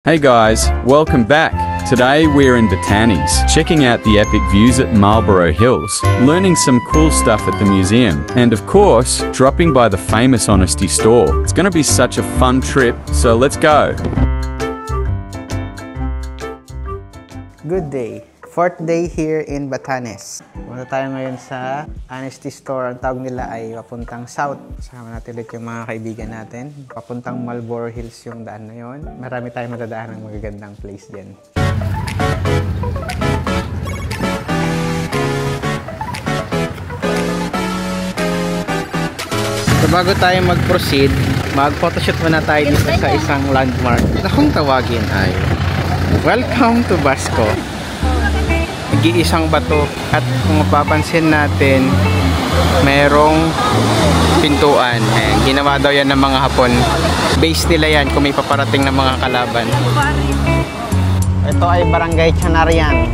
Hey guys, welcome back. Today we're in Batanes, checking out the epic views at Marlborough Hills, learning some cool stuff at the museum, and of course, dropping by the famous Honesty store. It's gonna be such a fun trip, so let's go. Good day. Fourth day here in Batanes. Punta tayo ngayon sa Honesty Store. Ang tawag nila ay papuntang South. Kasama natin ulit yung mga kaibigan natin. Papuntang Marlborough Hills yung daan na yun. Marami tayong matadaan ng magagandang place dyan. So bago tayo mag-proceed, mag-photoshoot muna tayo dito sa isang landmark na kung tawagin ay Welcome to Basco. Nag-iisang bato at kung mapapansin natin mayroong pintuan. Ginawa daw yan ng mga Hapon. Base nila yan kung may paparating ng mga kalaban. Ito ay Barangay Chanarian.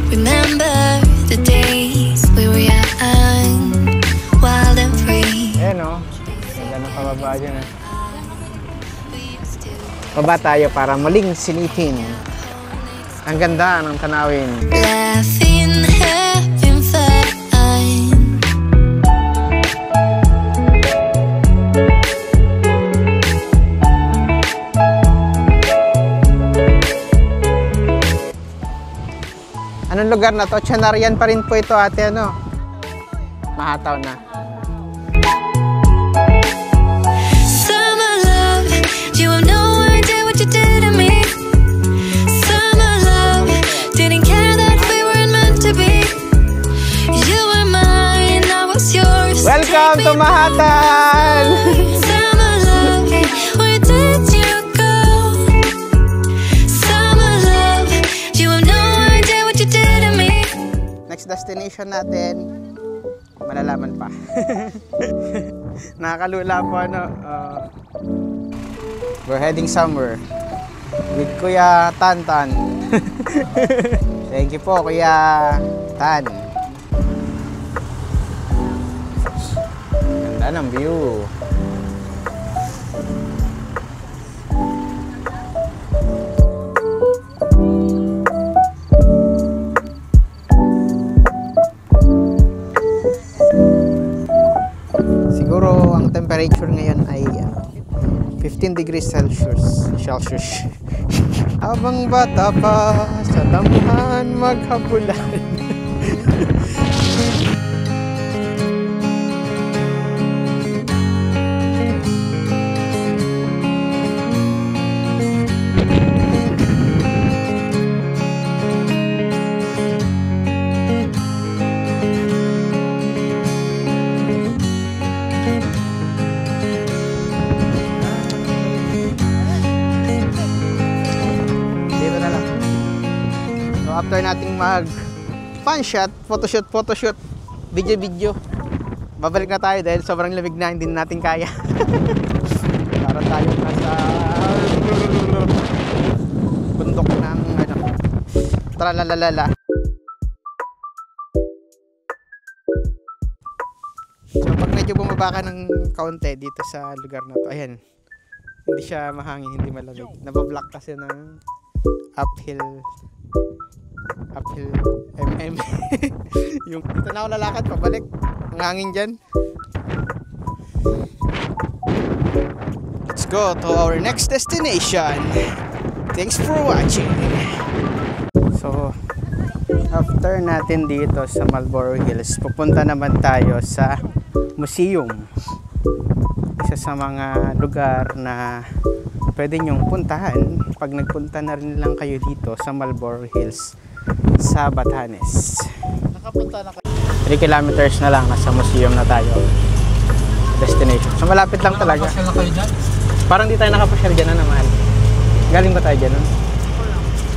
Remember the days we were young, wild and free. Ayan o. Ganda ng pababa dyan eh. Baba tayo para muling silipin. Ang ganda ng tanawin. Laughing, having fun. Anong lugar na to? Chanarian pa rin po ito, ate, ano? Mahataw na. Summer love, you have no idea what you did to me. Summer love, didn't care that we weren't meant to be. You were mine, I was yours. Welcome to Mahatan! Summer love, where did you go? Summer love, you have no idea what you did to me. Next destination natin, malalaman pa. Nakakalula po, ano. We're heading somewhere with Kuya Tantan. Thank you po, Kuya Tan. Ganda ng view. Siguro ang temperature ngayon ay 15 degrees Celsius. Habang bata pa sa damuhan maghabulan. After nating mag fun shot, photoshoot, video, babalik na tayo dahil sobrang lamig na, hindi na natin kaya. Para tayo nasa bundok ng ano, tralalala. So pag medyo bumaba ka ng kaunti dito sa lugar na to, ayan, hindi siya mahangin, hindi malamig. Nabablock kasi ng uphill MM. Yung dito na ako lalakad pabalik. Ang hangin dyan. Let's go to our next destination. Thanks for watching. So after natin dito sa Marlborough Hills, pupunta naman tayo sa museum. Isa sa mga lugar na pwede nyong puntahan pag nagpunta na rin lang kayo dito sa Marlborough Hills sa Batanes. Nakapunta na kayo. 3 kilometers na lang, nasa museum na tayo. Destination. So malapit lang talaga. Nakapasyal na kayo dyan? Parang di tayo nakapasyal dyan na naman. Galing ba tayo dyan?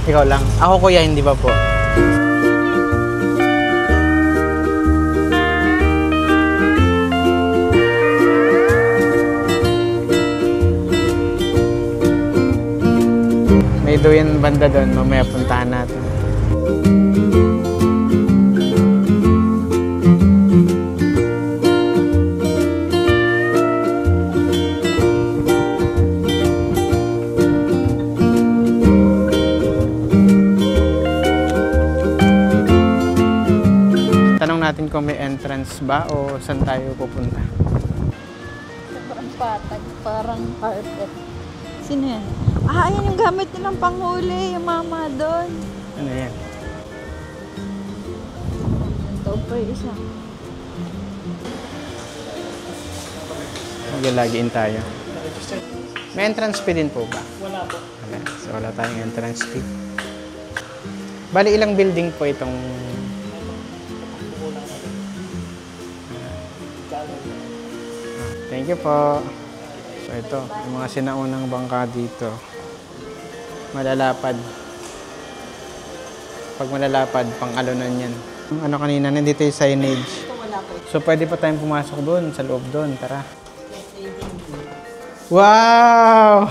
Ikaw lang. Ako kuya, hindi ba po? May doon banda doon, mamaya puntahan natin. Falls ba o saan tayo pupunta? Sobrang patag, parang carpet. Sino yan? Ah, ayan yung gamit nilang panghuli, yung mama doon. Ano yan? Ito pa yung isa. Maglalagiin tayo. May entrance fee din po ba? Wala po. Wala. So wala tayong entrance fee. Bali ilang building po itong... Thank you po. So ito, yung mga sinaunang bangka dito. Malalapad. Pag malalapad, pang-alunan yan. Ano kanina, nandito yung signage. So pwede pa tayong pumasok doon, sa loob doon. Tara. Wow!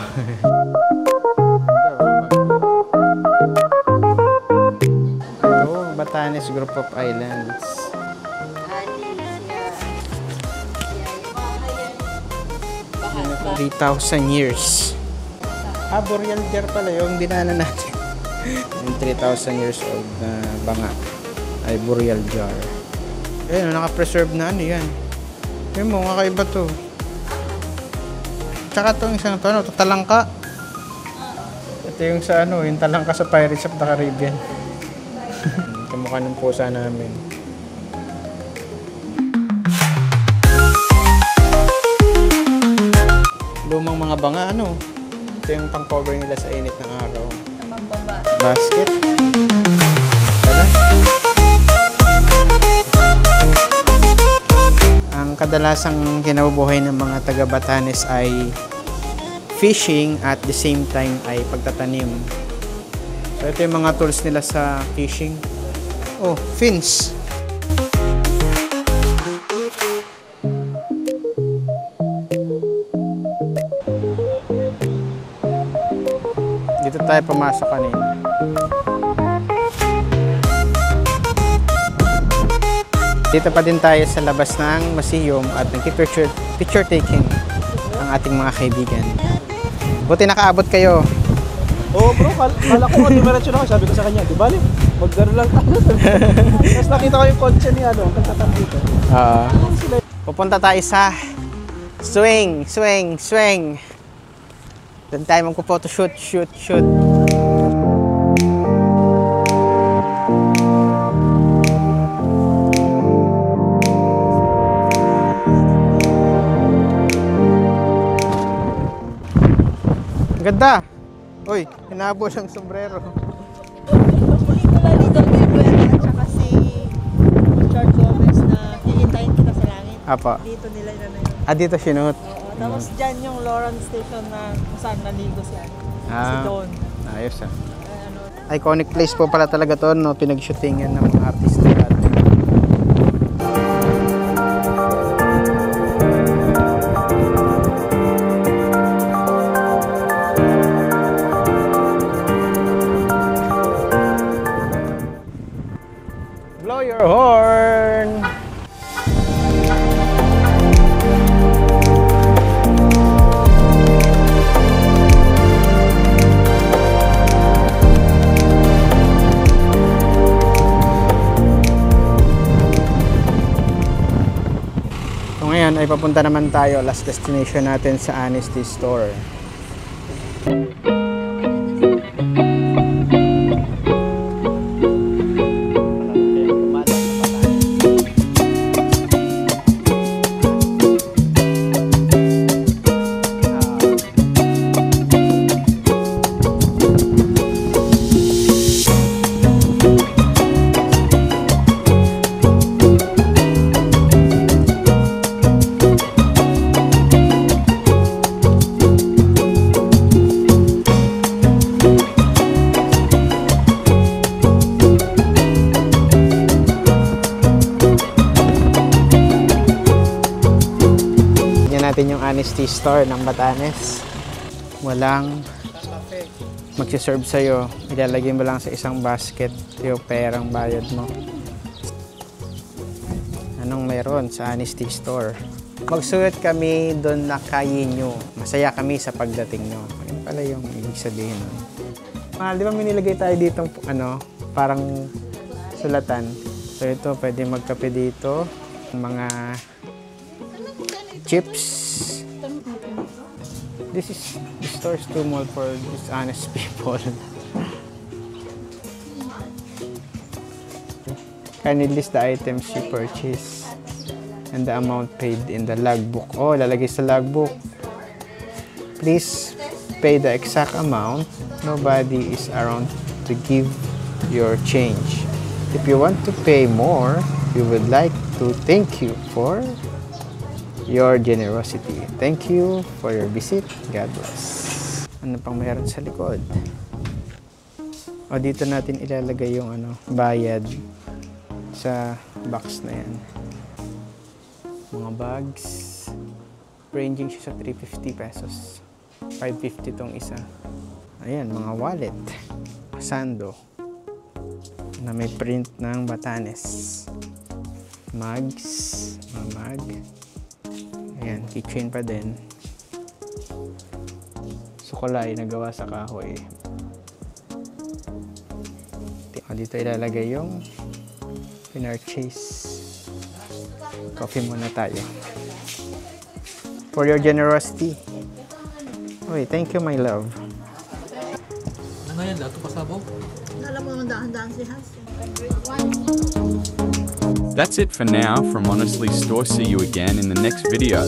Ito, Batanes Group of Islands. 3,000 years. Ah, Boreal Jar pala yung dinaanan natin. Yung 3,000 years old na banga ay Boreal Jar. Ayun, naka-preserve na ano yan. Ayun mo, kakaiba to. Tsaka itong isang to, ano, talangka. Ito yung sa ano, yung talangka sa Pirates of the Caribbean. Kamukha ng pusa namin. Lumang mga banga, ano? Ito yung pang-cover nila sa init ng araw. Basket. Tara. Ang kadalasang kinabubuhay ng mga taga Batanes ay fishing at the same time ay pagtatanim. So ito yung mga tools nila sa fishing. Oh, fins. Dito tayo pumasok kanina. Dito pa din tayo sa labas ng museum at nag-picture taking ang ating mga kaibigan. Buti nakaabot kayo. Oo bro, kala ko dumiretso na ako. Sabi ko sa kanya, di bali, magdaro lang tayo. Tapos nakita ko yung kotse ni ano, ang katatak dito. Pupunta tayo sa swing. Doon tayo magpo-photoshoot, shoot. Ganda! Uy, hinabol ang sombrero. Dito at saka si George Gomez na hihintayin kita sa langit. Apa. Dito nila yun na yun. Ah, dito sinut. Oo, tapos dyan yung Lawrence Station na kung saan naligo siya. Si Don. Ayos ah. Ano, Iconic place po pala talaga to, no? Pinag-shootingan ng mga artista natin. Blow your horn! So ngayon ay papunta naman tayo, last destination natin sa Honesty Store. Natin yung Honesty Store ng Batanes. Walang magsiserve sa'yo. Ilalagay mo lang sa isang basket yung perang bayad mo. Anong meron sa Honesty Store? Magsuot kami doon na kayin nyo. Masaya kami sa pagdating nyo. Ano pala yung ibig sabihin? Di ba may nilagay tayo dito ano, parang sulatan. So ito, pwede magkape dito. Mga chips. The store is too small for dishonest people. Kindly list the items you purchase and the amount paid in the logbook. Oh, lalagay sa logbook. Please pay the exact amount. Nobody is around to give your change. If you want to pay more, we would like to thank you for your generosity. Thank you for your visit. God bless. Ano pang mayroon sa likod? O, dito natin ilalagay yung bayad sa box na yan. Mga bags. Ranging siya sa 350 pesos. 550 tong isa. Ayan, mga wallet. Sando. Na may print ng Batanes. Mugs. Mga mug. Ayan, keychain pa din. Sukulay na gawa sa kahoy. Dito ilalagay yung pinurchase. Coffee muna tayo. For your generosity. Oy, thank you, my love. Ngayon, dato pasabaw. Alam mo naman dahan-dahan si Hans. That's it for now from Honestly Store. See you again in the next video.